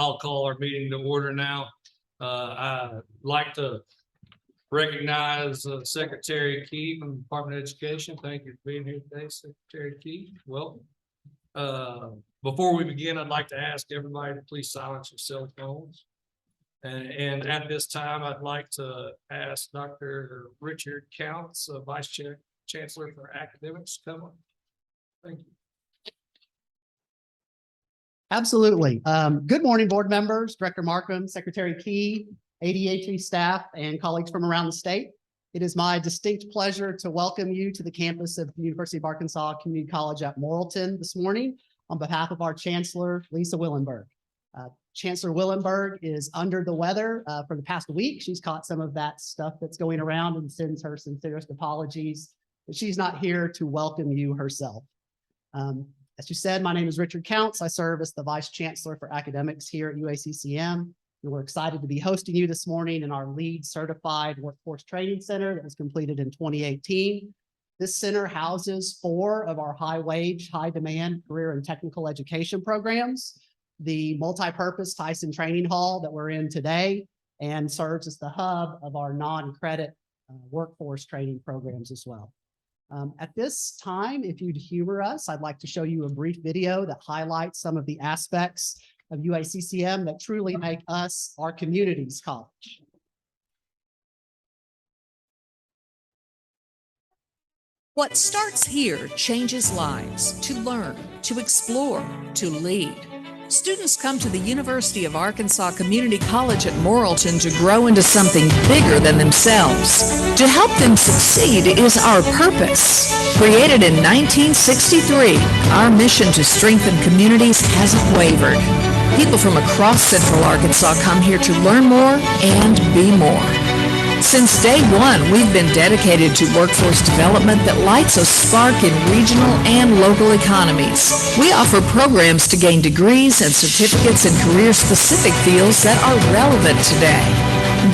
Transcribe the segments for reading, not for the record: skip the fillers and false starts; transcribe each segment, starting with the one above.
I'll call our meeting to order now. I'd like to recognize Secretary Key from the Department of Education. Thank you for being here today, Secretary Key. Welcome. Before we begin, I'd like to ask everybody to please silence your cell phones. And at this time, I'd like to ask Dr. Richard Counts, Vice Chancellor for Academics, to come up. Thank you. Absolutely. Good morning, board members, Director Markham, Secretary Key, ADHE staff, and colleagues from around the state. It is my distinct pleasure to welcome you to the campus of the University of Arkansas Community College at Morrilton this morning on behalf of our Chancellor, Lisa Willenberg. Chancellor Willenberg is under the weather for the past week. She's caught some of that stuff that's going around and sends her sincerest apologies, but she's not here to welcome you herself. As you said, my name is Richard Counts. I serve as the Vice Chancellor for Academics here at UACCM. And we're excited to be hosting you this morning in our LEED Certified Workforce Training Center that was completed in 2018. This center houses 4 of our high-wage, high-demand career and technical education programs, the multi-purpose Tyson Training Hall that we're in today, and serves as the hub of our non-credit workforce training programs as well. At this time, if you'd humor us, I'd like to show you a brief video that highlights some of the aspects of UACCM that truly make us our community's college. What starts here changes lives. To learn, to explore, to lead. Students come to the University of Arkansas Community College at Morrilton to grow into something bigger than themselves. To help them succeed is our purpose. Created in 1963, our mission to strengthen communities hasn't wavered. People from across Central Arkansas come here to learn more and be more. Since day one, we've been dedicated to workforce development that lights a spark in regional and local economies. We offer programs to gain degrees and certificates in career-specific fields that are relevant today.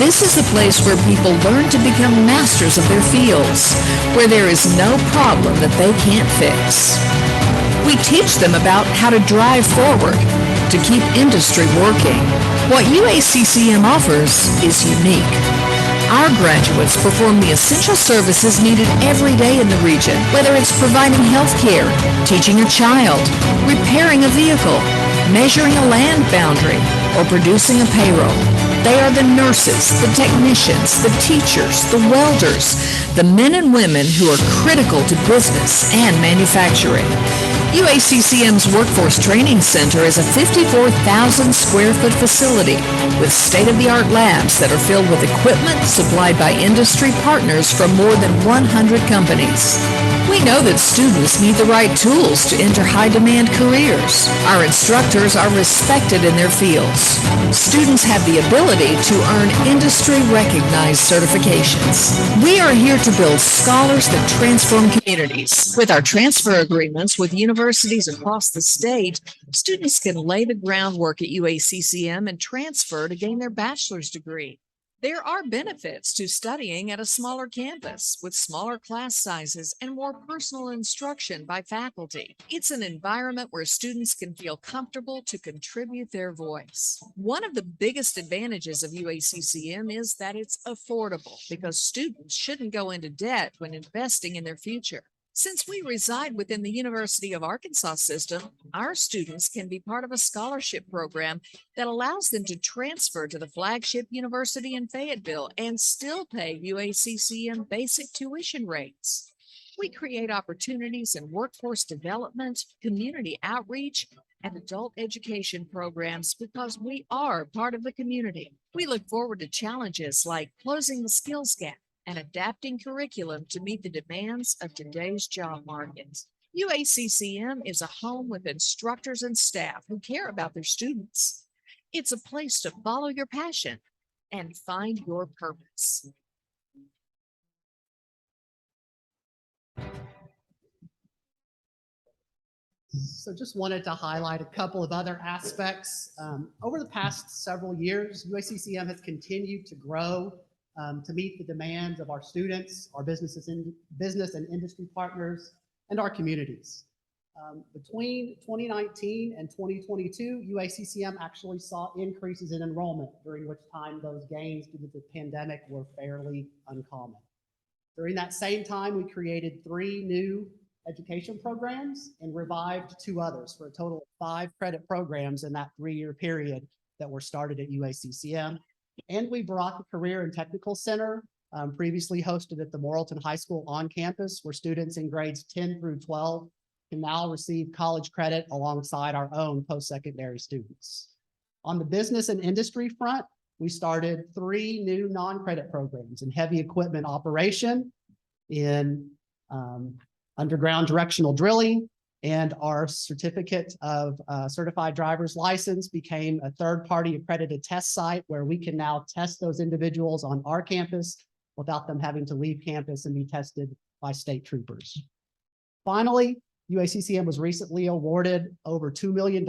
This is the place where people learn to become masters of their fields, where there is no problem that they can't fix. We teach them about how to drive forward, to keep industry working. What UACCM offers is unique. Our graduates perform the essential services needed every day in the region, whether it's providing health care, teaching a child, repairing a vehicle, measuring a land boundary, or producing a payroll. They are the nurses, the technicians, the teachers, the welders, the men and women who are critical to business and manufacturing. UACCM's Workforce Training Center is a 54,000 square foot facility with state-of-the-art labs that are filled with equipment supplied by industry partners from more than 100 companies. We know that students need the right tools to enter high-demand careers. Our instructors are respected in their fields. Students have the ability to earn industry-recognized certifications. We are here to build scholars that transform communities. With our transfer agreements with universities across the state, students can lay the groundwork at UACCM and transfer to gain their bachelor's degree. There are benefits to studying at a smaller campus with smaller class sizes and more personal instruction by faculty. It's an environment where students can feel comfortable to contribute their voice. One of the biggest advantages of UACCM is that it's affordable because students shouldn't go into debt when investing in their future. Since we reside within the University of Arkansas system, our students can be part of a scholarship program that allows them to transfer to the flagship university in Fayetteville and still pay UACCM basic tuition rates. We create opportunities in workforce development, community outreach, and adult education programs because we are part of the community. We look forward to challenges like closing the skills gap and adapting curriculum to meet the demands of today's job market. UACCM is a home with instructors and staff who care about their students. It's a place to follow your passion and find your purpose. So just wanted to highlight a couple of other aspects. Over the past several years, UACCM has continued to grow to meet the demands of our students, our business and industry partners, and our communities. Between 2019 and 2022, UACCM actually saw increases in enrollment, during which time those gains due to the pandemic were fairly uncommon. During that same time, we created 3 new education programs and revived 2 others for a total of 5 credit programs in that 3-year period that were started at UACCM. And we brought the Career and Technical Center, previously hosted at the Morrilton High School on campus, where students in grades 10 through 12 can now receive college credit alongside our own post-secondary students. On the business and industry front, we started 3 new non-credit programs in heavy equipment operation, in underground directional drilling, and our certificate of certified driver's license became a third-party accredited test site where we can now test those individuals on our campus without them having to leave campus and be tested by state troopers. Finally, UACCM was recently awarded over $2 million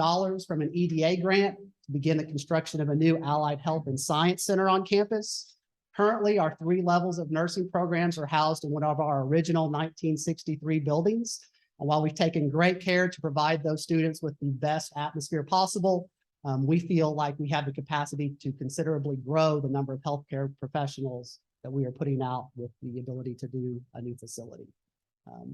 from an EDA grant to begin the construction of a new allied health and science center on campus. Currently, our 3 levels of nursing programs are housed in one of our original 1963 buildings. And while we've taken great care to provide those students with the best atmosphere possible, we feel like we have the capacity to considerably grow the number of healthcare professionals that we are putting out with the ability to do a new facility.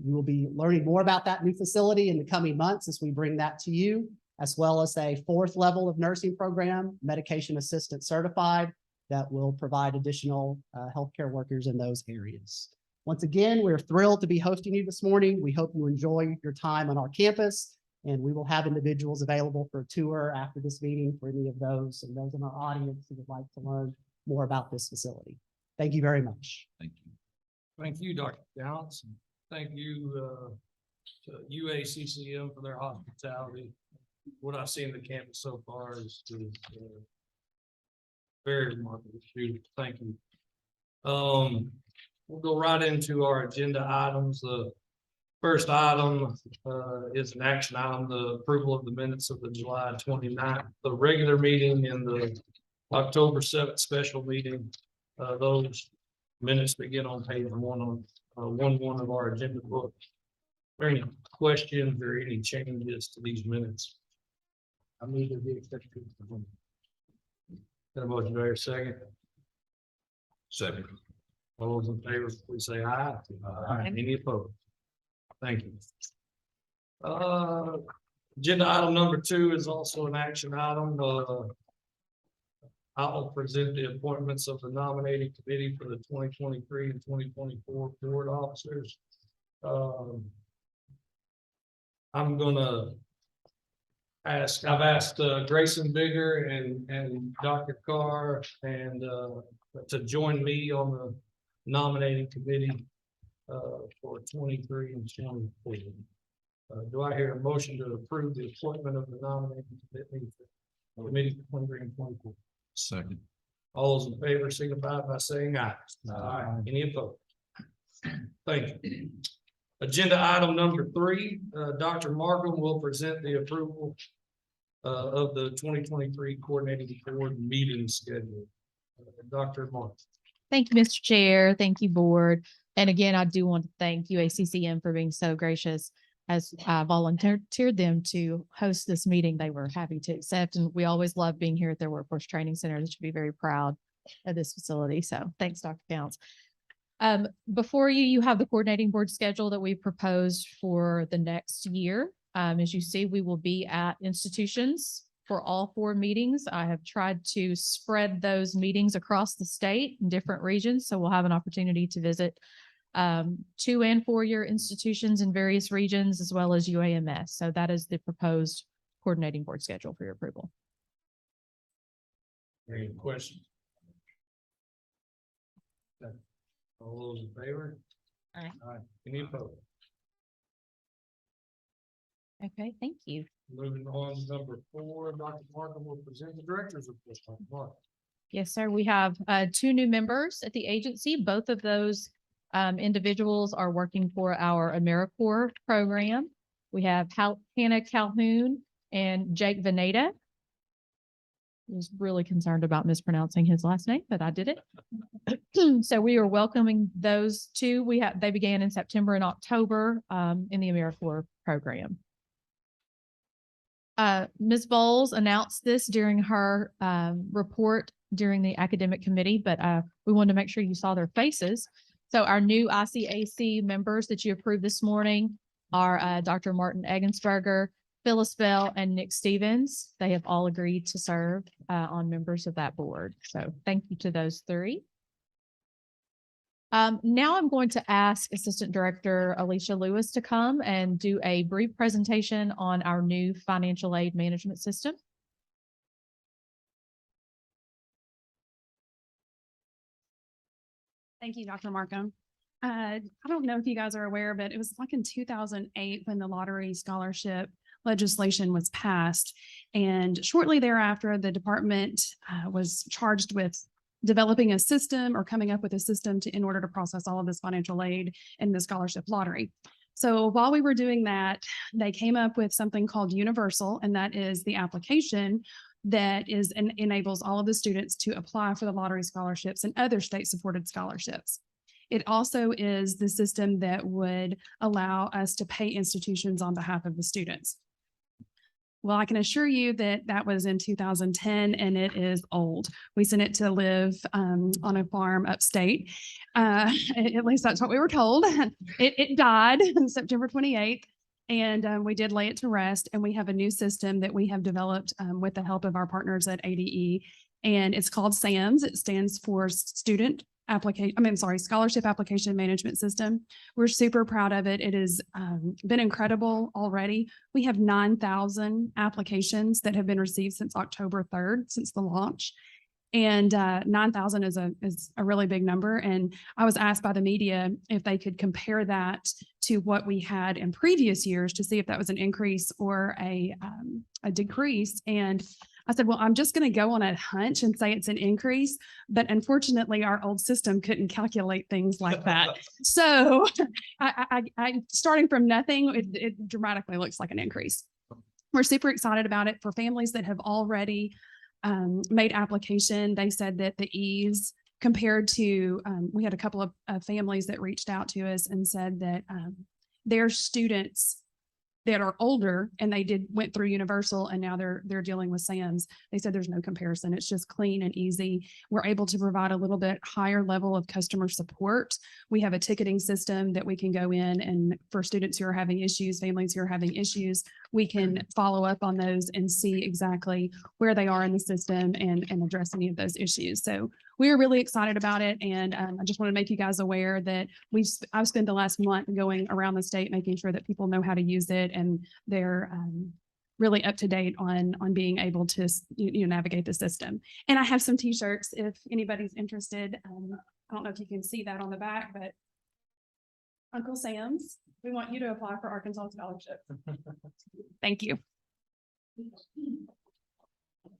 You will be learning more about that new facility in the coming months as we bring that to you, as well as a 4th level of nursing program, medication assistant certified, that will provide additional healthcare workers in those areas. Once again, we're thrilled to be hosting you this morning. We hope you enjoy your time on our campus, and we will have individuals available for a tour after this meeting for any of those and those in our audience who would like to learn more about this facility. Thank you very much. Thank you. Thank you, Dr. Johnson. Thank you to UACCM for their hospitality. What I've seen in the campus so far is very remarkable. Thank you. We'll go right into our agenda items. The first item is an action item, the approval of the minutes of the July 29th, the regular meeting, and the October 7th special meeting. Those minutes begin on page 1 of our agenda book. Are there any questions or any changes to these minutes? I move to be accepted. Got a motion, there, second? Second. All those in favor, please say aye. Aye. Any opposed? Thank you. Agenda item number 2 is also an action item. I'll present the appointments of the nominating committee for the 2023 and 2024 board officers. I'm gonna ask, I've asked Grayson Bigger and Dr. Carr and to join me on the nominating committee for 23 and 24. Do I hear a motion to approve the appointment of the nominating committee for 23 and 24? Second. All those in favor signify by saying aye. Aye. Any opposed? Thank you. Agenda item number 3, Dr. Markham will present the approval of the 2023 coordinating board meeting schedule. Dr. Markham. Thank you, Mr. Chair. Thank you, board. And again, I do want to thank UACCM for being so gracious. As I volunteered them to host this meeting, they were happy to accept. And we always love being here at their Workforce Training Center. They should be very proud of this facility. So thanks, Dr. Counts. Before you have the coordinating board schedule that we proposed for the next year. As you see, we will be at institutions for all 4 meetings. I have tried to spread those meetings across the state in different regions. So we'll have an opportunity to visit 2 and 4-year institutions in various regions, as well as UAMS. So that is the proposed coordinating board schedule for your approval. Any questions? All those in favor? Aye. Aye. Any opposed? Okay, thank you. Moving on to number 4, Dr. Markham will present the director's report. Dr. Markham. Yes, sir. We have 2 new members at the agency. Both of those individuals are working for our AmeriCorps program. We have Hannah Calhoun and Jake Veneta. I was really concerned about mispronouncing his last name, but I did it. So we are welcoming those 2. They began in September and October in the AmeriCorps program. Ms. Bowles announced this during her report during the academic committee, but we wanted to make sure you saw their faces. So our new ICAC members that you approved this morning are Dr. Martin Egensberger, Phyllis Bell, and Nick Stevens. They have all agreed to serve on members of that board. So thank you to those three. Now I'm going to ask Assistant Director Alicia Lewis to come and do a brief presentation on our new financial aid management system. Thank you, Dr. Markham. I don't know if you guys are aware, but it was like in 2008 when the lottery scholarship legislation was passed. And shortly thereafter, the department was charged with developing a system or coming up with a system in order to process all of this financial aid and the scholarship lottery. So while we were doing that, they came up with something called Universal, and that is the application that enables all of the students to apply for the lottery scholarships and other state-supported scholarships. It also is the system that would allow us to pay institutions on behalf of the students. Well, I can assure you that that was in 2010 and it is old. We sent it to live on a farm upstate. At least that's what we were told. It died on September 28th. And we did lay it to rest, and we have a new system that we have developed with the help of our partners at ADE, and it's called SAMS. It stands for Scholarship Application Management System. We're super proud of it. It has been incredible already. We have 9,000 applications that have been received since October 3rd, since the launch. And 9,000 is a really big number. And I was asked by the media if they could compare that to what we had in previous years to see if that was an increase or a decrease. And I said, well, I'm just going to go on a hunch and say it's an increase. But unfortunately, our old system couldn't calculate things like that. So I starting from nothing, it dramatically looks like an increase. We're super excited about it for families that have already made application. They said that the ease compared to, we had a couple of families that reached out to us and said that their students that are older and they went through Universal and now they're dealing with SAMS. They said there's no comparison. It's just clean and easy. We're able to provide a little bit higher level of customer support. We have a ticketing system that we can go in, and for students who are having issues, families who are having issues, we can follow up on those and see exactly where they are in the system and address any of those issues. So we are really excited about it. And I just want to make you guys aware that I've spent the last month going around the state, making sure that people know how to use it and they're really up to date on being able to navigate the system. And I have some t-shirts if anybody's interested. I don't know if you can see that on the back, but Uncle Sam's, we want you to apply for Arkansas Scholarship. Thank you. Thank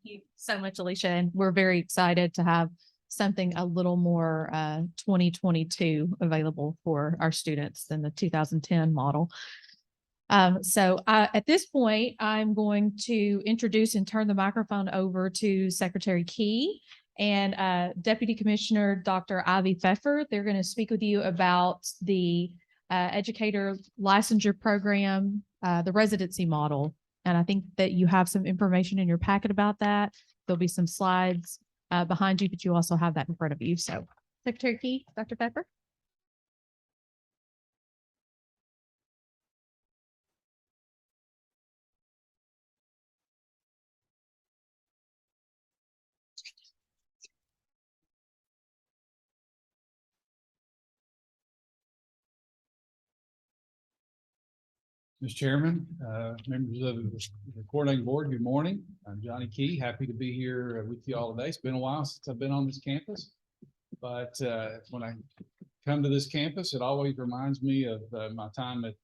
you so much, Alicia. And we're very excited to have something a little more 2022 available for our students than the 2010 model. So at this point, I'm going to introduce and turn the microphone over to Secretary Key and Deputy Commissioner Dr. Ivy Pfeffer. They're going to speak with you about the educator licensure program, the residency model. And I think that you have some information in your packet about that. There'll be some slides behind you, but you also have that in front of you. So Secretary Key, Dr. Pfeffer. Mr. Chairman, members of the coordinating board, good morning. I'm Johnny Key. Happy to be here with you all today. It's been a while since I've been on this campus, but when I come to this campus, it always reminds me of my time at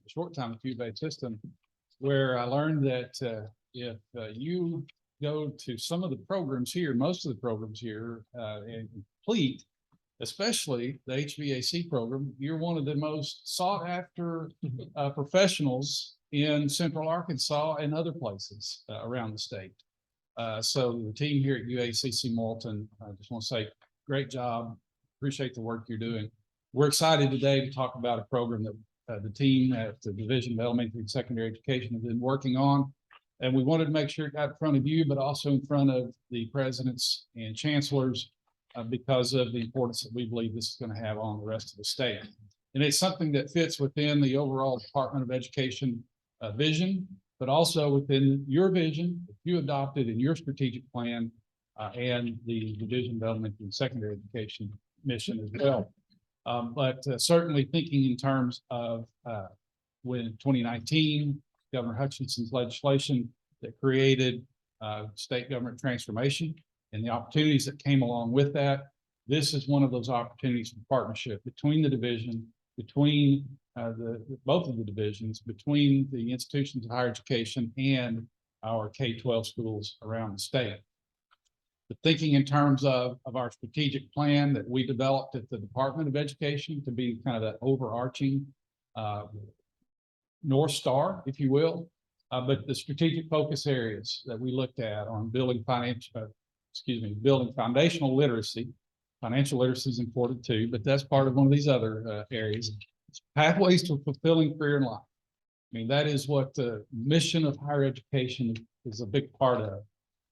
short time at U of A system, where I learned that if you go to some of the programs here, most of the programs here, and complete, especially the HVAC program, you're one of the most sought after professionals in Central Arkansas and other places around the state. So the team here at UACC Morrilton, I just want to say, great job. Appreciate the work you're doing. We're excited today to talk about a program that the team at the Division of Elementary and Secondary Education has been working on And we wanted to make sure it got in front of you, but also in front of the presidents and chancellors because of the importance that we believe this is going to have on the rest of the state. And it's something that fits within the overall Department of Education vision, but also within your vision that you adopted in your strategic plan and the Division of Elementary and Secondary Education mission as well. But certainly thinking in terms of when 2019, Governor Hutchinson's legislation that created state government transformation and the opportunities that came along with that. This is one of those opportunities for partnership between the division, between both of the divisions, between the institutions of higher education and our K-12 schools around the state. But thinking in terms of our strategic plan that we developed at the Department of Education to be kind of that overarching North Star, if you will, but the strategic focus areas that we looked at on building building foundational literacy. Financial literacy is important too, but that's part of one of these other areas. Pathways to a fulfilling career in life. I mean, that is what the mission of higher education is a big part of.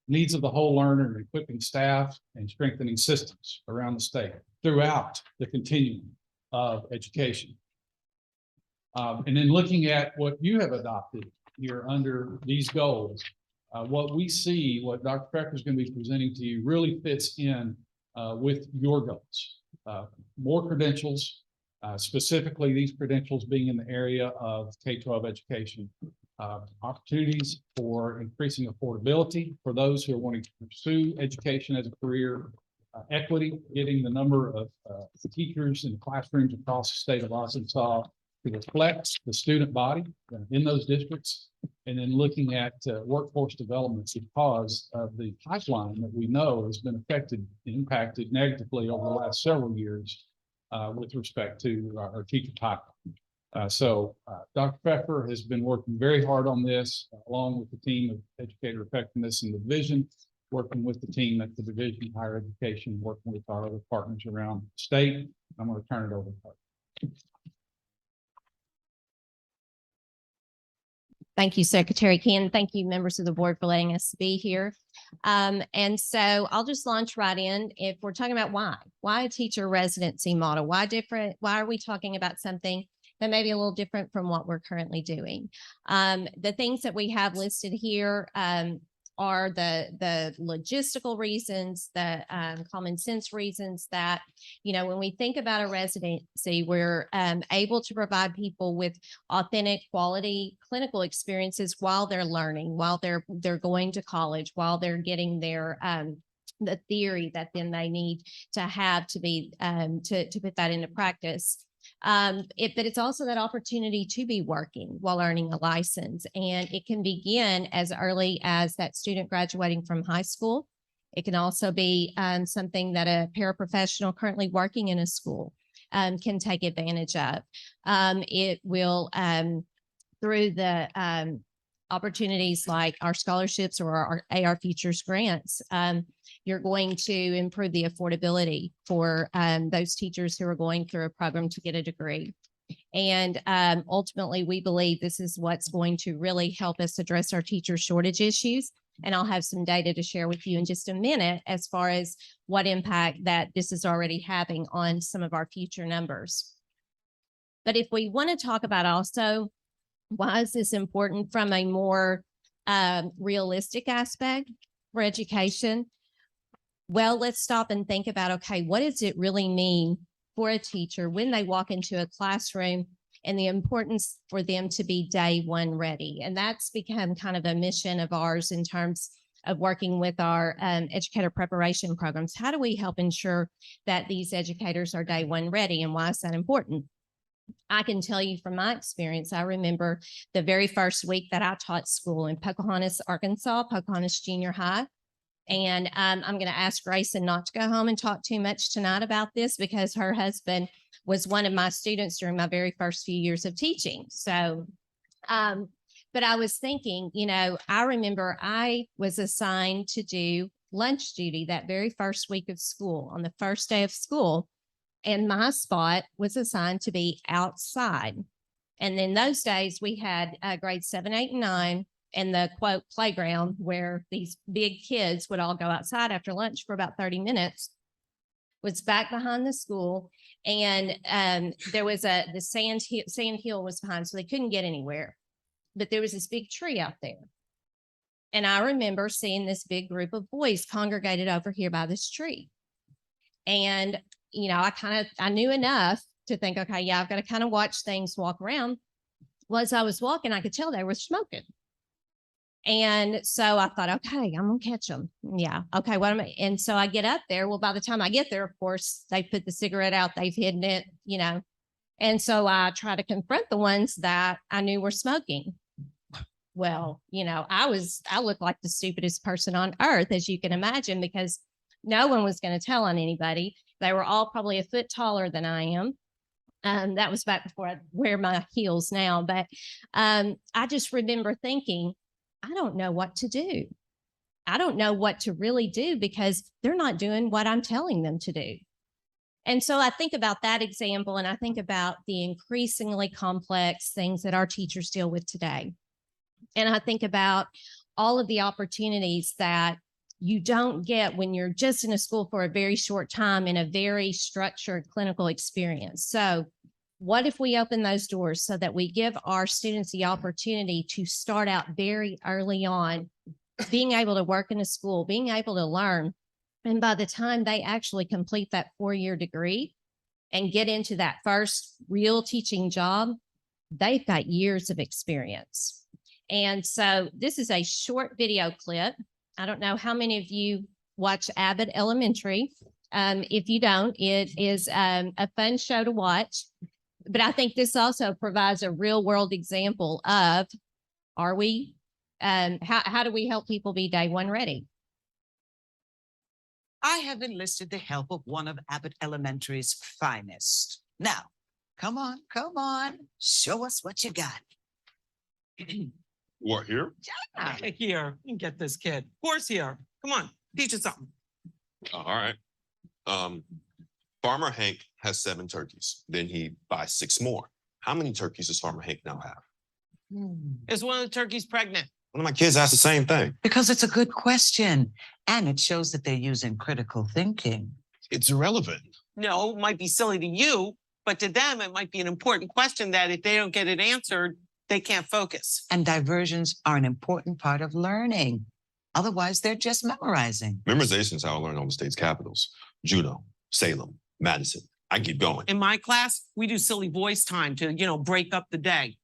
Needs of the whole learner and equipping staff and strengthening systems around the state throughout the continuum of education. And then looking at what you have adopted here under these goals, what we see, what Dr. Frecker is going to be presenting to you really fits in with your goals. More credentials, specifically these credentials being in the area of K-12 education. Opportunities for increasing affordability for those who are wanting to pursue education as a career, equity, getting the number of teachers in the classrooms across the state of Arkansas to reflect the student body in those districts, and then looking at workforce development because of the pipeline that we know has been impacted negatively over the last several years with respect to our teacher pipeline. So Dr. Pfeffer has been working very hard on this, along with the team of educator effectiveness in the division, working with the team at the Division of Higher Education, working with our other partners around the state. I'm going to turn it over to her. Thank you, Secretary Ken. Thank you, members of the board, for letting us be here. And so I'll just launch right in. If we're talking about why a teacher residency model, why are we talking about something that may be a little different from what we're currently doing? The things that we have listed here are the logistical reasons, the common sense reasons that, when we think about a residency, we're able to provide people with authentic, quality clinical experiences while they're learning, while they're going to college, while they're getting their the theory that then they need to have to be to put that into practice. But it's also that opportunity to be working while earning a license. And it can begin as early as that student graduating from high school. It can also be something that a paraprofessional currently working in a school can take advantage of. It will, through the opportunities like our scholarships or our AR Futures grants, you're going to improve the affordability for those teachers who are going through a program to get a degree. And ultimately, we believe this is what's going to really help us address our teacher shortage issues. And I'll have some data to share with you in just a minute as far as what impact that this is already having on some of our future numbers. But if we want to talk about also, why is this important from a more realistic aspect for education? Well, let's stop and think about, okay, what does it really mean for a teacher when they walk into a classroom and the importance for them to be day one ready? And that's become kind of a mission of ours in terms of working with our educator preparation programs. How do we help ensure that these educators are day one ready, and why is that important? I can tell you from my experience, I remember the very first week that I taught school in Pocahontas, Arkansas, Pocahontas Junior High. And I'm going to ask Grayson not to go home and talk too much tonight about this because her husband was one of my students during my very first few years of teaching. So, but I was thinking, I remember I was assigned to do lunch duty that very first week of school on the first day of school. And my spot was assigned to be outside. And in those days, we had grades 7, 8, and 9 and the quote playground where these big kids would all go outside after lunch for about 30 minutes was back behind the school. And there was the sand hill was behind, so they couldn't get anywhere. But there was this big tree out there. And I remember seeing this big group of boys congregated over here by this tree. And, you know, I knew enough to think, okay, yeah, I've got to kind of watch things walk around. Well, as I was walking, I could tell they were smoking. And so I thought, okay, I'm going to catch them. Yeah. Okay. And so I get up there. Well, by the time I get there, of course, they put the cigarette out, they've hidden it, you know. And so I try to confront the ones that I knew were smoking. Well, you know, I looked like the stupidest person on earth, as you can imagine, because no one was going to tell on anybody. They were all probably a foot taller than I am. That was back before I wear my heels now. But I just remember thinking, I don't know what to do. I don't know what to really do because they're not doing what I'm telling them to do. And so I think about that example, and I think about the increasingly complex things that our teachers deal with today. And I think about all of the opportunities that you don't get when you're just in a school for a very short time in a very structured clinical experience. So what if we open those doors so that we give our students the opportunity to start out very early on, being able to work in a school, being able to learn. And by the time they actually complete that 4-year degree and get into that first real teaching job, they've got years of experience. And so this is a short video clip. I don't know how many of you watch Abbott Elementary. If you don't, it is a fun show to watch. But I think this also provides a real world example of, how do we help people be day one ready? I have enlisted the help of one of Abbott Elementary's finest. Now, come on, show us what you got. What, here? Here, you can get this kid. Horse here. Come on, teach us something. All right. Farmer Hank has 7 turkeys. Then he buys 6 more. How many turkeys does Farmer Hank now have? Is one of the turkeys pregnant? One of my kids asked the same thing. Because it's a good question, and it shows that they're using critical thinking. It's irrelevant. No, it might be silly to you, but to them, it might be an important question that if they don't get it answered, they can't focus. And diversions are an important part of learning. Otherwise, they're just memorizing. Memorization is how I learned all the state's capitals. Juneau, Salem, Madison. I keep going. In my class, we do silly voice time to, you know, break up the day.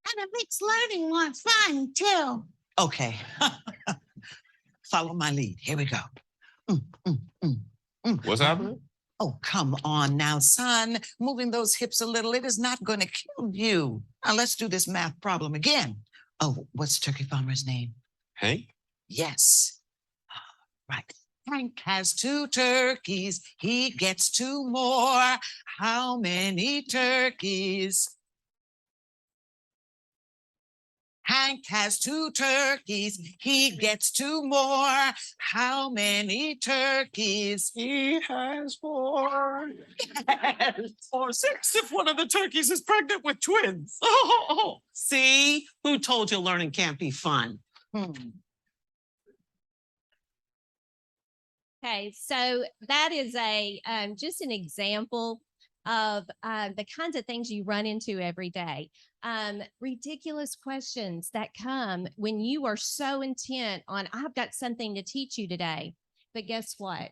And it makes learning more fun, too. Okay. Follow my lead. Here we go. What's happening? Oh, come on now, son. Moving those hips a little, it is not going to kill you. Now, let's do this math problem again. Oh, what's Turkey Farmer's name? Hank? Yes. Right. Hank has 2 turkeys. He gets 2 more. How many turkeys? Hank has 2 turkeys. He gets 2 more. How many turkeys? He has 4. Yes. Or 6 if one of the turkeys is pregnant with twins. Oh, see? Who told you learning can't be fun? Okay, so that is just an example of the kinds of things you run into every day. Ridiculous questions that come when you are so intent on, I've got something to teach you today. But guess what?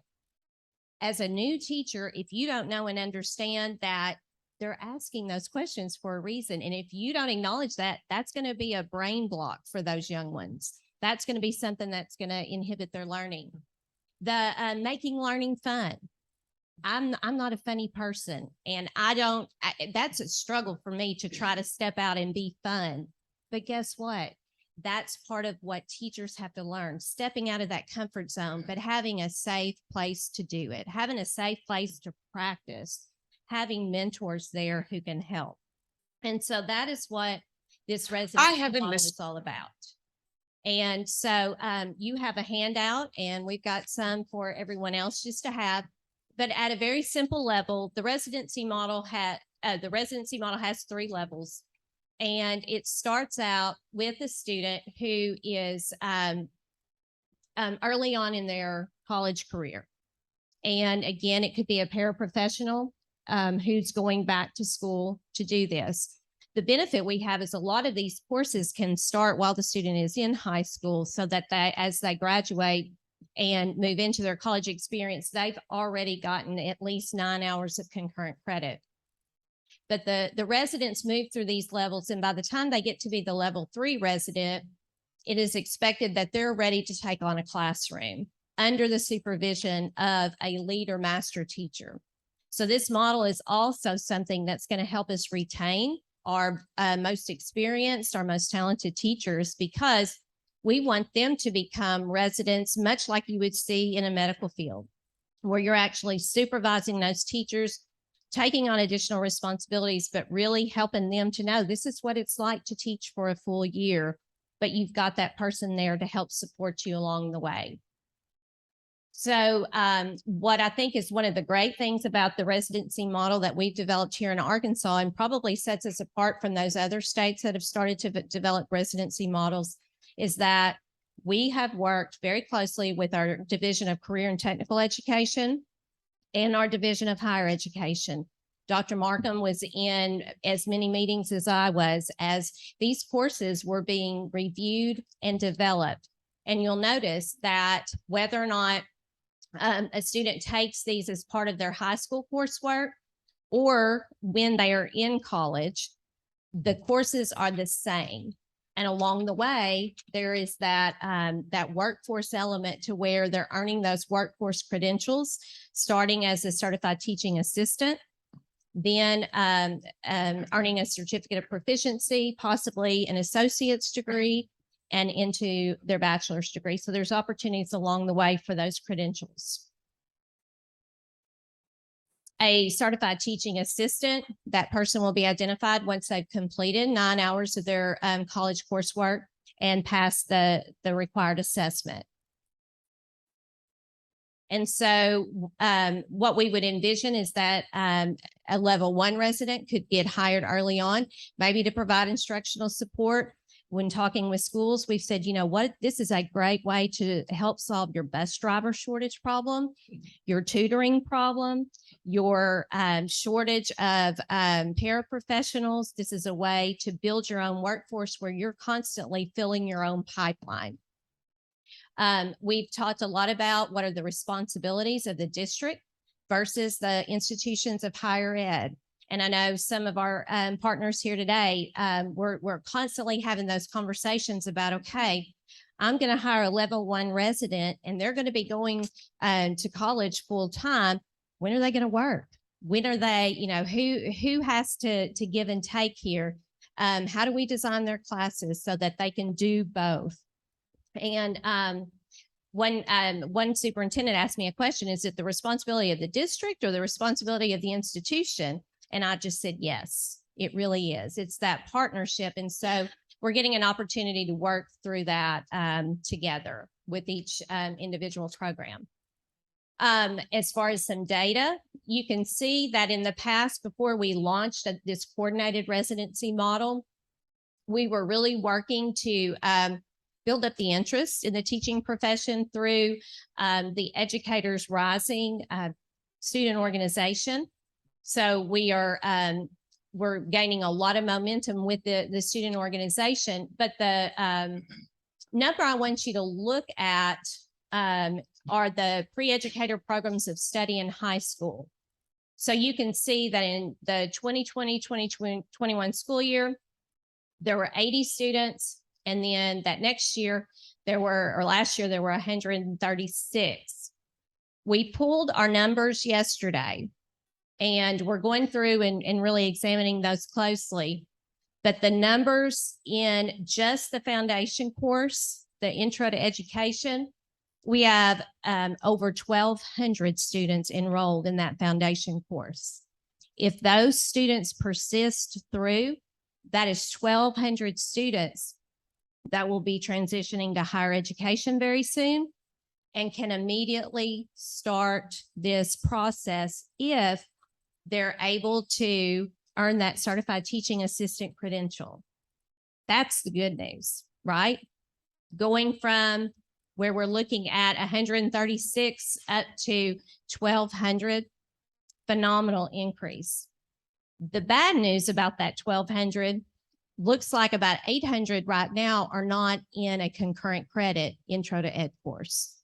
As a new teacher, if you don't know and understand that they're asking those questions for a reason, and if you don't acknowledge that, that's going to be a brain block for those young ones. That's going to be something that's going to inhibit their learning. The making learning fun. I'm not a funny person, and that's a struggle for me to try to step out and be fun. But guess what? That's part of what teachers have to learn, stepping out of that comfort zone, but having a safe place to do it, having a safe place to practice, having mentors there who can help. And so that is what this residency model is all about. And so you have a handout, and we've got some for everyone else just to have. But at a very simple level, the residency model has 3 levels. And it starts out with a student who is early on in their college career. And again, it could be a paraprofessional who's going back to school to do this. The benefit we have is a lot of these courses can start while the student is in high school, so that as they graduate and move into their college experience, they've already gotten at least 9 hours of concurrent credit. But the residents move through these levels, and by the time they get to be the level 3 resident, it is expected that they're ready to take on a classroom under the supervision of a lead or master teacher. So this model is also something that's going to help us retain our most experienced, our most talented teachers, because we want them to become residents, much like you would see in a medical field, where you're actually supervising those teachers, taking on additional responsibilities, but really helping them to know this is what it's like to teach for a full year, but you've got that person there to help support you along the way. So what I think is one of the great things about the residency model that we've developed here in Arkansas, and probably sets us apart from those other states that have started to develop residency models, is that we have worked very closely with our Division of Career and Technical Education and our Division of Higher Education. Dr. Markham was in as many meetings as I was, as these courses were being reviewed and developed. And you'll notice that whether or not a student takes these as part of their high school coursework or when they are in college, the courses are the same. And along the way, there is that workforce element to where they're earning those workforce credentials, starting as a certified teaching assistant, then earning a certificate of proficiency, possibly an associate's degree, and into their bachelor's degree. So there's opportunities along the way for those credentials. A certified teaching assistant, that person will be identified once they've completed 9 hours of their college coursework and passed the required assessment. And so what we would envision is that a level 1 resident could get hired early on, maybe to provide instructional support. When talking with schools, we've said, you know what, this is a great way to help solve your bus driver shortage problem, your tutoring problem, your shortage of paraprofessionals. This is a way to build your own workforce where you're constantly filling your own pipeline. We've talked a lot about what are the responsibilities of the district versus the institutions of higher ed. And I know some of our partners here today, we're constantly having those conversations about, okay, I'm going to hire a level 1 resident and they're going to be going to college full time. When are they going to work? When are they, you know, who has to give and take here? How do we design their classes so that they can do both? And one superintendent asked me a question, is it the responsibility of the district or the responsibility of the institution? And I just said, yes, it really is. It's that partnership. And so we're getting an opportunity to work through that together with each individual program. As far as some data, you can see that in the past, before we launched this coordinated residency model, we were really working to build up the interest in the teaching profession through the Educators Rising student organization. So we're gaining a lot of momentum with the student organization, but the number I want you to look at are the pre-educator programs of study in high school. So you can see that in the 2020-2021 school year, there were 80 students. And then that next year last year, there were 136. We pulled our numbers yesterday, and we're going through and really examining those closely. But the numbers in just the foundation course, the intro to education, we have over 1,200 students enrolled in that foundation course. If those students persist through, that is 1,200 students that will be transitioning to higher education very soon and can immediately start this process if they're able to earn that certified teaching assistant credential. That's the good news, right? Going from where we're looking at 136 up to 1,200, phenomenal increase. The bad news about that 1,200, looks like about 800 right now are not in a concurrent credit intro to ed course.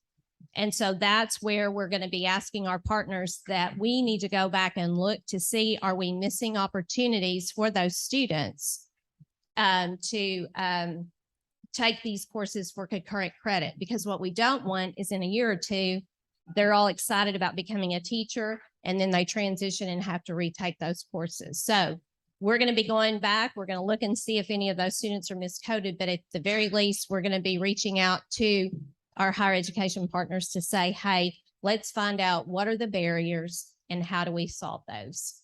And so that's where we're going to be asking our partners that we need to go back and look to see, are we missing opportunities for those students to take these courses for concurrent credit? Because what we don't want is in a year or two, they're all excited about becoming a teacher and then they transition and have to retake those courses. So we're going to be going back. We're going to look and see if any of those students are miscoded, but at the very least, we're going to be reaching out to our higher education partners to say, hey, let's find out what are the barriers and how do we solve those.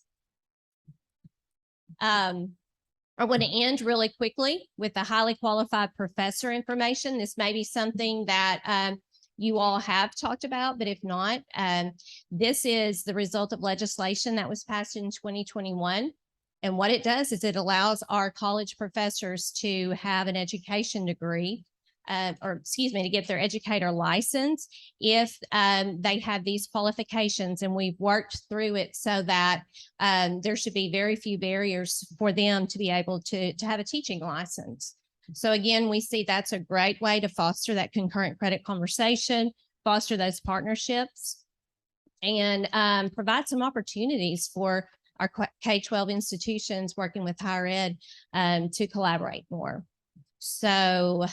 I want to end really quickly with the highly qualified professor information. This may be something that you all have talked about, but if not, this is the result of legislation that was passed in 2021. And what it does is it allows our college professors to have an education degree, to get their educator license if they have these qualifications. And we've worked through it so that there should be very few barriers for them to be able to have a teaching license. So again, we see that's a great way to foster that concurrent credit conversation, foster those partnerships, and provide some opportunities for our K-12 institutions working with higher ed to collaborate more. So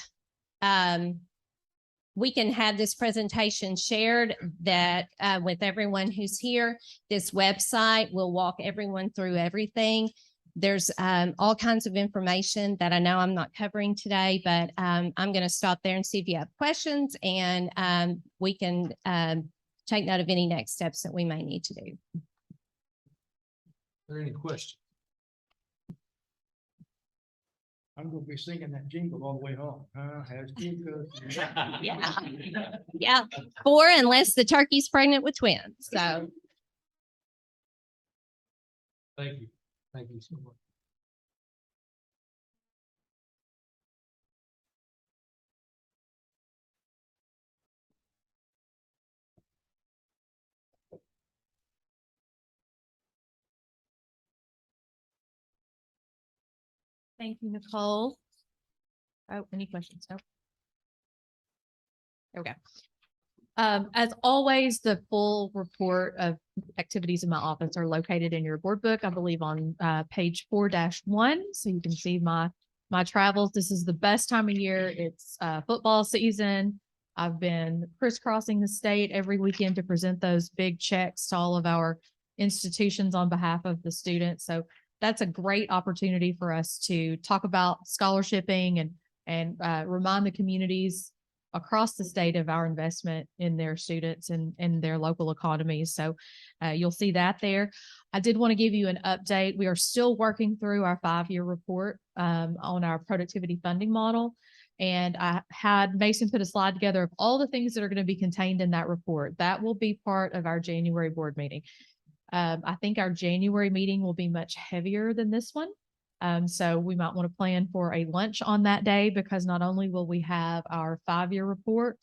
we can have this presentation shared that with everyone who's here. This website will walk everyone through everything. There's all kinds of information that I know I'm not covering today, but I'm going to stop there and see if you have questions, and we can take note of any next steps that we may need to do. Are there any questions? I'm gonna be singing that jingle all the way home. Yeah, 4 unless the turkey's pregnant with twins. So Thank you. Thank you so much. Thank you, Nicole. Oh, any questions? No. Okay. As always, the full report of activities in my office are located in your board book, I believe on page 4-1. So you can see my travels. This is the best time of year. It's football season. I've been crisscrossing the state every weekend to present those big checks to all of our institutions on behalf of the students. So that's a great opportunity for us to talk about scholarshiping and remind the communities across the state of our investment in their students and their local economies. So you'll see that there. I did want to give you an update. We are still working through our 5-year report on our productivity funding model. And I had Mason put a slide together of all the things that are going to be contained in that report. That will be part of our January board meeting. I think our January meeting will be much heavier than this one. So we might want to plan for a lunch on that day, because not only will we have our 5-year report,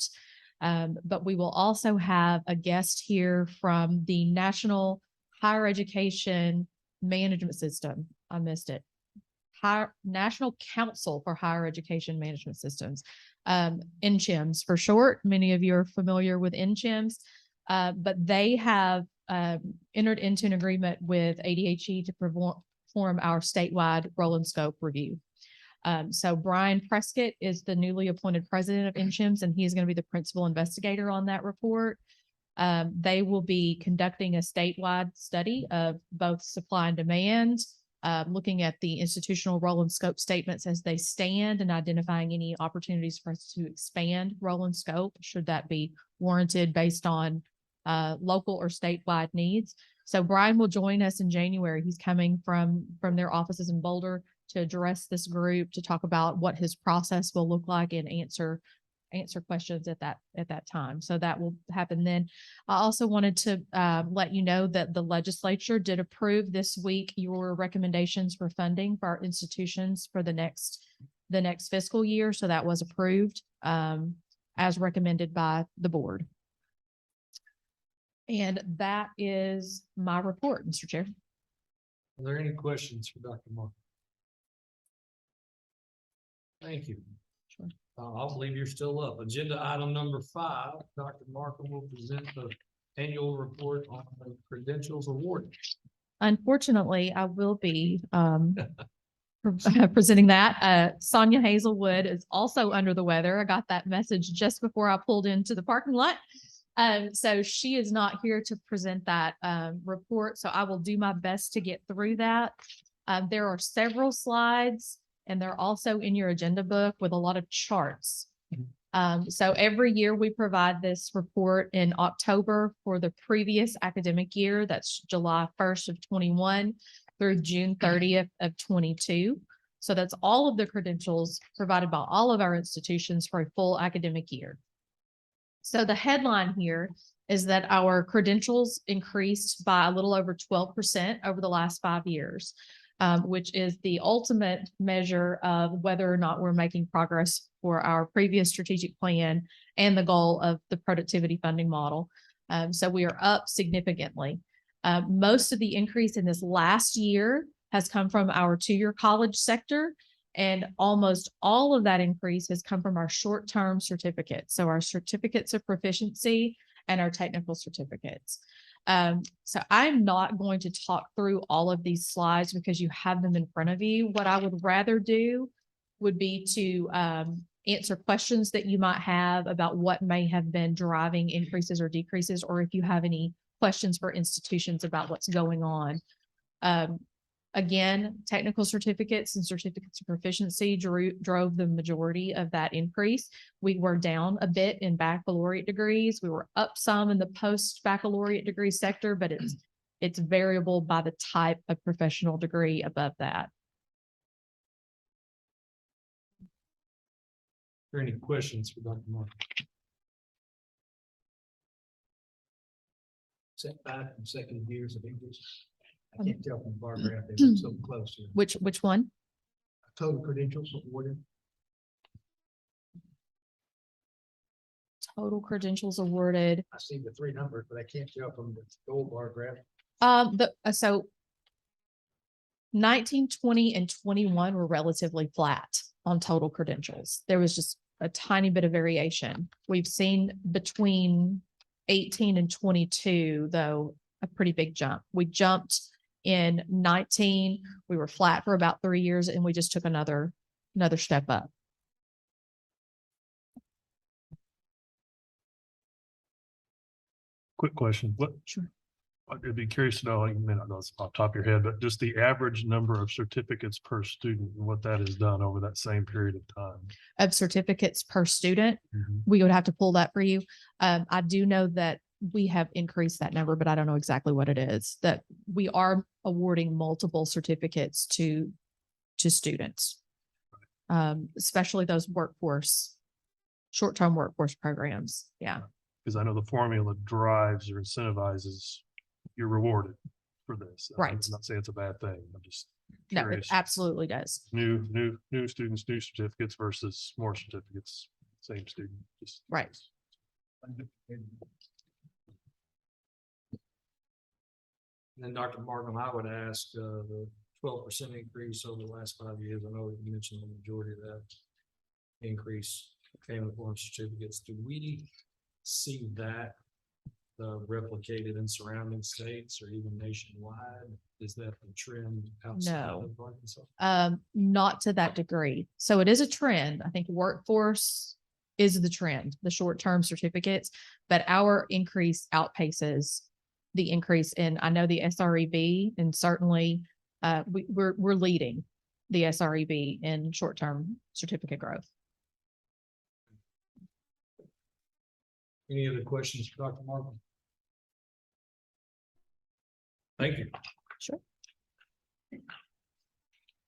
but we will also have a guest here from the National Higher Education Management System. I missed it. National Council for Higher Education Management Systems, NCHMS for short. Many of you are familiar with NCHMS, but they have entered into an agreement with ADHE to perform our statewide roll and scope review. So Brian Prescott is the newly appointed president of NCHMS, and he is going to be the principal investigator on that report. They will be conducting a statewide study of both supply and demand, looking at the institutional roll and scope statements as they stand and identifying any opportunities for us to expand roll and scope, should that be warranted based on local or statewide needs. So Brian will join us in January. He's coming from their offices in Boulder to address this group, to talk about what his process will look like and answer questions at that time. So that will happen then. I also wanted to let you know that the legislature did approve this week your recommendations for funding for our institutions for the next the next fiscal year. So that was approved as recommended by the board. And that is my report, Mr. Chair. Are there any questions for Dr. Markham? Thank you. Sure. I'll believe you're still up. Agenda item number 5, Dr. Markham will present the annual report on the credentials award. Unfortunately, I will be presenting that. Sonia Hazelwood is also under the weather. I got that message just before I pulled into the parking lot. So she is not here to present that report. So I will do my best to get through that. There are several slides and they're also in your agenda book with a lot of charts. So every year we provide this report in October for the previous academic year. That's July 1st of 21 through June 30th of 22. So that's all of the credentials provided by all of our institutions for a full academic year. So the headline here is that our credentials increased by a little over 12% over the last 5 years, which is the ultimate measure of whether or not we're making progress for our previous strategic plan and the goal of the productivity funding model. So we are up significantly. Most of the increase in this last year has come from our 2-year college sector, and almost all of that increase has come from our short-term certificates. So our certificates of proficiency and our technical certificates. So I'm not going to talk through all of these slides because you have them in front of you. What I would rather do would be to answer questions that you might have about what may have been driving increases or decreases, or if you have any questions for institutions about what's going on. Again, technical certificates and certificates of proficiency drove the majority of that increase. We were down a bit in baccalaureate degrees. We were up some in the post-baccalaureate degree sector, but it's variable by the type of professional degree above that. Are there any questions for Dr. Markham? Setback and second years of English. I can't tell from the bar graph, they look so close here. Which one? Total credentials awarded. Total credentials awarded. I see the 3 numbers, but I can't tell from the gold bar graph. So 19, 20, and 21 were relatively flat on total credentials. There was just a tiny bit of variation. We've seen between 18 and 22, though, a pretty big jump. We jumped in 19. We were flat for about 3 years, and we just took another step up. Quick question. Sure. I'd be curious to know, you may not know this off the top of your head, but just the average number of certificates per student and what that has done over that same period of time. Of certificates per student, Mm-hmm. we would have to pull that for you. I do know that we have increased that number, but I don't know exactly what it is. That we are awarding multiple certificates to students, especially those short-term workforce programs. Yeah. Because I know the formula drives or incentivizes, you're rewarded for this. Right. I'm not saying it's a bad thing. I'm just No, it curious. absolutely does. New students, new certificates versus more certificates, same student. Just Right. And then Dr. Markham, I would ask the 12% increase over the last 5 years. I know you mentioned the majority of that increase came in the form of certificates. Do we see that replicated in surrounding states or even nationwide? Is that the trend outside of Arkansas? Not to that degree. So it is a trend. I think workforce is the trend, the short-term certificates, but our increase outpaces the increase in, I know, the SREB, and certainly we're leading the SREB in short-term certificate growth. Any other questions for Dr. Markham? Thank you. Sure.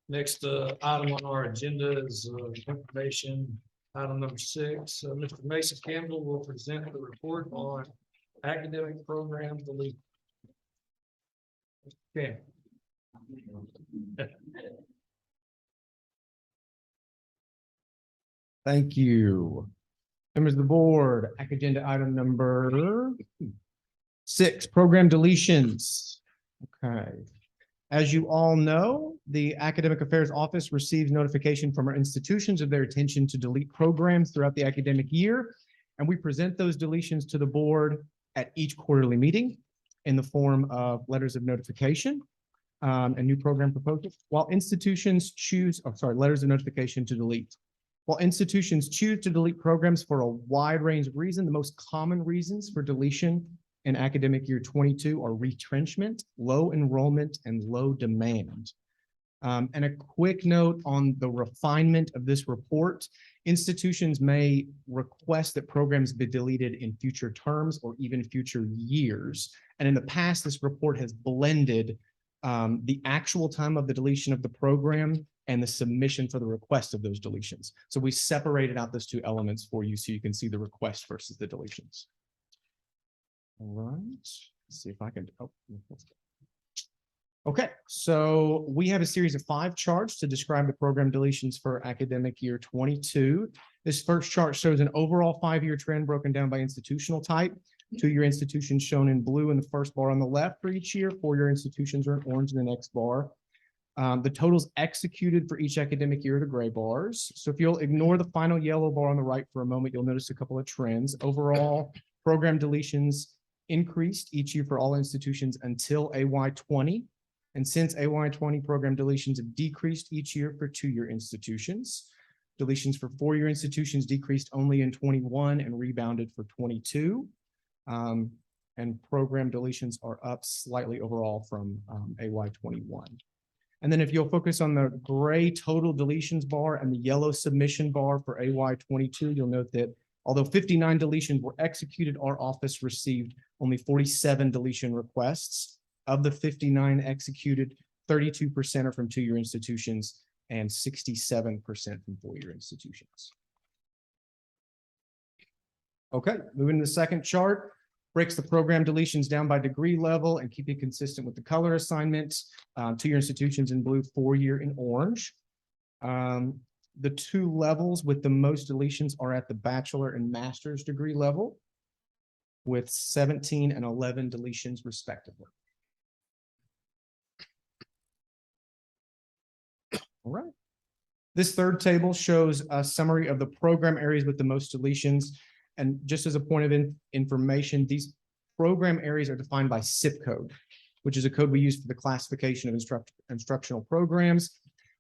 Next item on our agenda is information, item number 6. Mr. Mason Campbell will present the report on academic programs. Okay. Thank you. Members of the board, agenda item number 6, program deletions. Okay. As you all know, the Academic Affairs Office receives notification from our institutions of their intention to delete programs throughout the academic year. And we present those deletions to the board at each quarterly meeting in the form of letters of notification and new program proposals. While institutions choose, letters of notification to delete. While institutions choose to delete programs for a wide range of reasons, the most common reasons for deletion in academic year 22 are retrenchment, low enrollment, and low demand. And a quick note on the refinement of this report. Institutions may request that programs be deleted in future terms or even future years. And in the past, this report has blended the actual time of the deletion of the program and the submission for the request of those deletions. So we separated out those two elements for you so you can see the request versus the deletions. All right, let's see if I can, okay, so we have a series of 5 charts to describe the program deletions for academic year 22. This first chart shows an overall 5-year trend broken down by institutional type. 2-year institutions shown in blue in the first bar on the left for each year. 4-year institutions are in orange in the next bar. The totals executed for each academic year are the gray bars. So if you'll ignore the final yellow bar on the right for a moment, you'll notice a couple of trends. Overall, program deletions increased each year for all institutions until AY20. And since AY20, program deletions have decreased each year for 2-year institutions. Deletions for 4-year institutions decreased only in 21 and rebounded for 22. And program deletions are up slightly overall from AY21. And then if you'll focus on the gray total deletions bar and the yellow submission bar for AY22, you'll note that although 59 deletions were executed, our office received only 47 deletion requests. Of the 59 executed, 32% are from 2-year institutions and 67% from 4-year institutions. Okay, moving to the second chart. Breaks the program deletions down by degree level and keep it consistent with the color assignments. 2-year institutions in blue, 4-year in orange. The 2 levels with the most deletions are at the bachelor and master's degree level with 17 and 11 deletions respectively. All right. This third table shows a summary of the program areas with the most deletions. And just as a point of information, these program areas are defined by zip code, which is a code we use for the classification of instructional programs.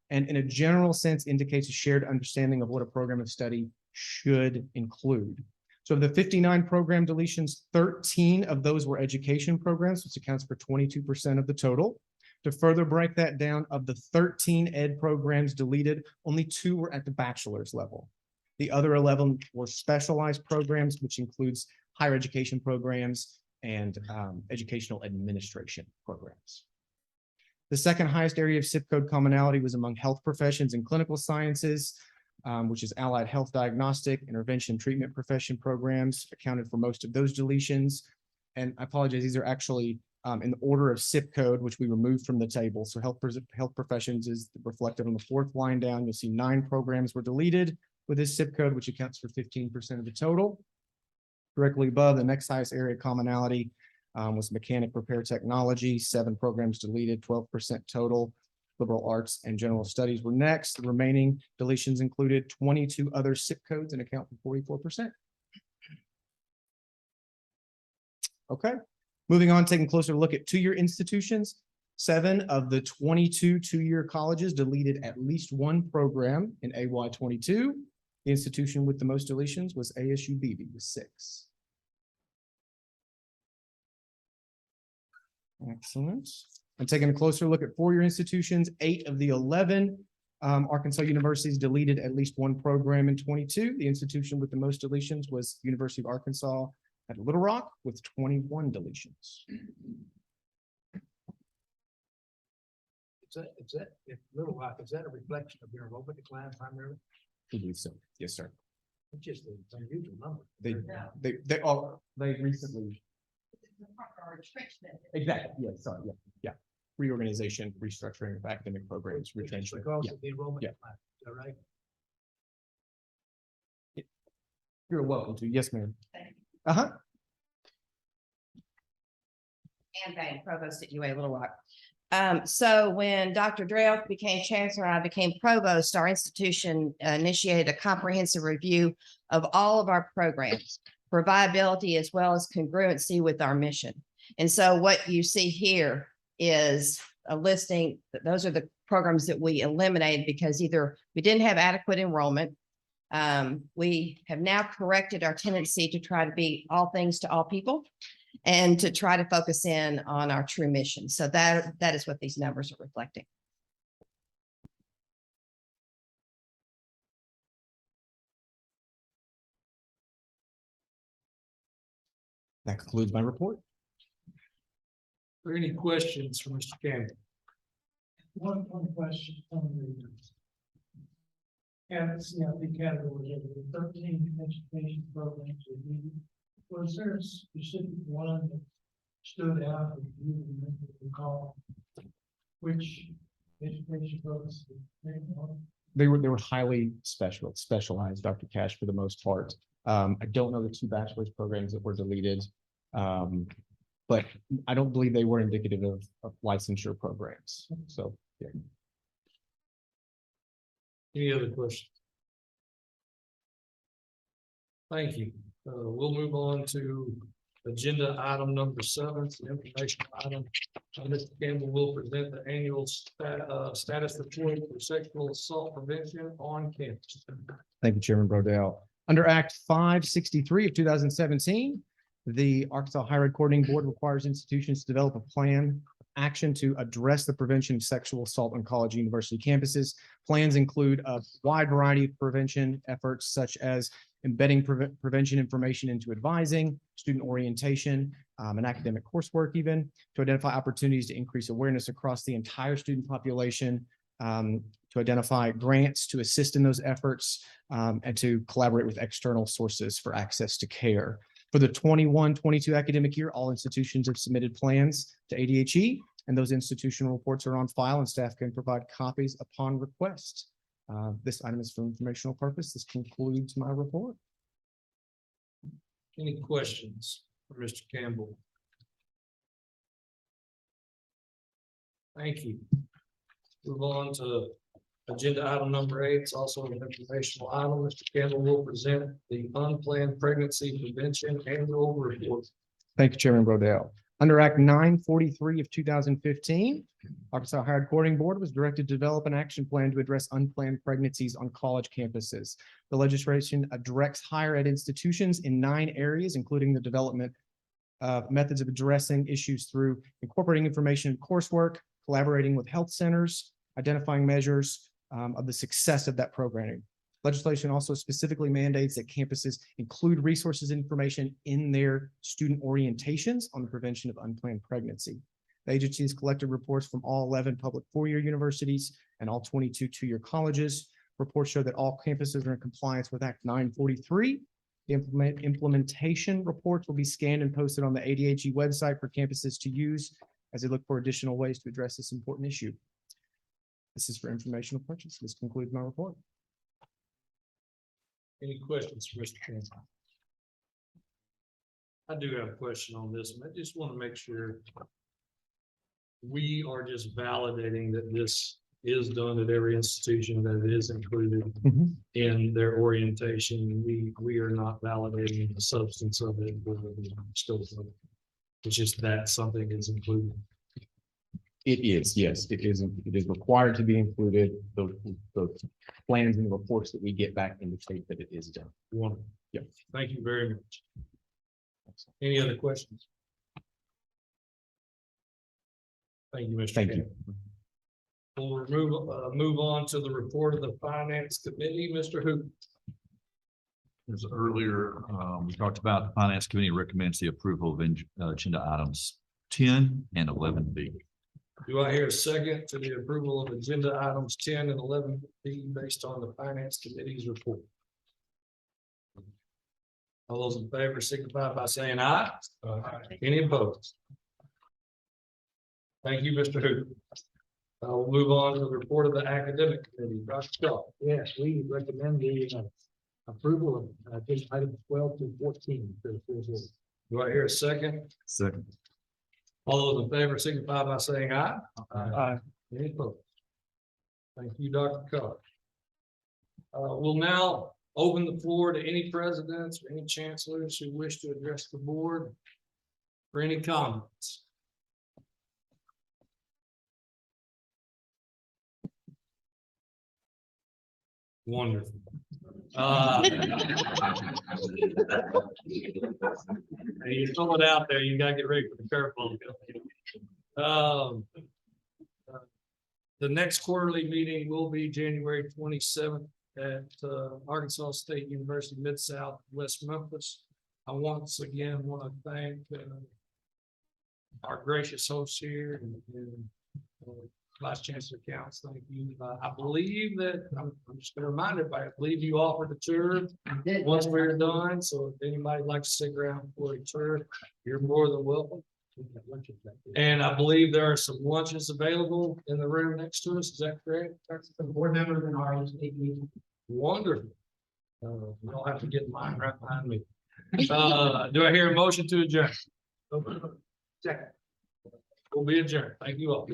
And in a general sense, indicates a shared understanding of what a program of study should include. So of the 59 program deletions, 13 of those were education programs, which accounts for 22% of the total. To further break that down, of the 13 ed programs deleted, only 2 were at the bachelor's level. The other 11 were specialized programs, which includes higher education programs and educational administration programs. The second highest area of zip code commonality was among health professions and clinical sciences, which is allied health diagnostic, intervention treatment profession programs, accounted for most of those deletions. And I apologize, these are actually in the order of zip code, which we removed from the table. So health professions is reflected on the 4th line down. You'll see 9 programs were deleted with this zip code, which accounts for 15% of the total. Directly above, the next highest area of commonality was mechanic repair technology, 7 programs deleted, 12% total. Liberal arts and general studies were next. The remaining deletions included 22 other zip codes and account for 44%. Okay, moving on, taking a closer look at 2-year institutions. 7 of the 22 2-year colleges deleted at least 1 program in AY22. The institution with the most deletions was AHECB with 6. Excellent. And taking a closer look at 4-year institutions, 8 of the 11 Arkansas universities deleted at least 1 program in 22. The institution with the most deletions was University of Arkansas at Little Rock with 21 deletions. If Little Rock, is that a reflection of your enrollment decline primarily? I believe so. Yes, sir. It's just an unusual number. They recently. Exactly. Yeah. Sorry. Yeah. Yeah. Reorganization, restructuring of academic programs, retention. Because Yeah. of the enrollment Yeah. decline. Is that right? You're welcome to. Yes, ma'am. Uh-huh. Ann Bain, provost at UA Little Rock. So when Dr. Drell became chancellor, I became provost, our institution initiated a comprehensive review of all of our programs for viability as well as congruency with our mission. And so what you see here is a listing. Those are the programs that we eliminated because either we didn't have adequate enrollment. We have now corrected our tendency to try to be all things to all people and to try to focus in on our true mission. So that is what these numbers are reflecting. That concludes my report. Are there any questions for Mr. Campbell? One question on the CIP categories of the 13 education programs that we, was there a specific one that stood out that you recall which education programs? They were highly specialized, Dr. Cash, for the most part. I don't know the 2 bachelor's programs that were deleted. But I don't believe they were indicative of licensure programs. So, yeah. Any other questions? Thank you. We'll move on to agenda item number 7, the information item. Mr. Campbell will present the annual status report for sexual assault prevention on campus. Thank you, Chairman Brodell. Under Act 563 of 2017, the Arkansas Higher Ed Coordinating Board requires institutions to develop a plan of action to address the prevention of sexual assault on college and university campuses. Plans include a wide variety of prevention efforts, such as embedding prevention information into advising, student orientation, and academic coursework, even to identify opportunities to increase awareness across the entire student population, to identify grants to assist in those efforts, and to collaborate with external sources for access to care. For the 21-22 academic year, all institutions have submitted plans to ADHE, and those institutional reports are on file, and staff can provide copies upon request. This item is for informational purpose. This concludes my report. Any questions for Mr. Campbell? Thank you. Move on to agenda item number 8. It's also an informational item. Mr. Campbell will present the unplanned pregnancy prevention annual report. Thank you, Chairman Brodell. Under Act 943 of 2015, Arkansas Higher Ed Coordinating Board was directed to develop an action plan to address unplanned pregnancies on college campuses. The legislation directs higher ed institutions in 9 areas, including the development of methods of addressing issues through incorporating information in coursework, collaborating with health centers, identifying measures of the success of that programming. Legislation also specifically mandates that campuses include resources and information in their student orientations on the prevention of unplanned pregnancy. The agency has collected reports from all 11 public 4-year universities and all 22 2-year colleges. Reports show that all campuses are in compliance with Act 943. The implementation reports will be scanned and posted on the ADHE website for campuses to use as they look for additional ways to address this important issue. This is for informational purposes. This concludes my report. Any questions for Mr. Campbell? I do have a question on this, and I just want to make sure we are just validating that this is done at every institution, that it is included in their orientation. We are not validating the substance of it or the scope of it. It's just that something is included. It is, yes, it is. It is required to be included. The plans and the reports that we get back indicate that it is done. Wonderful. Yep. Thank you very much. Any other questions? Thank you, Mr. Thank you. We'll move on to the report of the Finance Committee. Mr. Hoop. As earlier, we talked about the Finance Committee recommends the approval of agenda items 10 and 11B. Do I hear a second to the approval of agenda items 10 and 11B based on the Finance Committee's report? All those in favor signify by saying aye. Any opposed? Thank you, Mr. Hoop. We'll move on to the report of the Academic Committee. Dr. Shaw. Yes, we recommend the approval of items 12 to 14. for the full board. Do I hear a second? Second. All those in favor signify by saying aye. Aye. Any opposed? Thank you, Dr. Carr. We'll now open the floor to any presidents or any chancellors who wish to address the board for any comments. Wonderful. You throw it out there, you gotta get ready for the curveball. The next quarterly meeting will be January 27th at Arkansas State University, Mid-South, West Memphis. I once again want to thank our gracious hosts here and Vice Chancellor Counts. Thank you. I believe that, I'm just going to remind everybody, I believe you offered a tour once we're done. So if anybody would like to stick around for a tour, you're more than welcome. And I believe there are some lunches available in the room next to us. Is that correct? The board members and our AHECB. Wonderful. You don't have to get mine right behind me. Do I hear a motion to adjourn? Second. We'll be adjourned. Thank you all.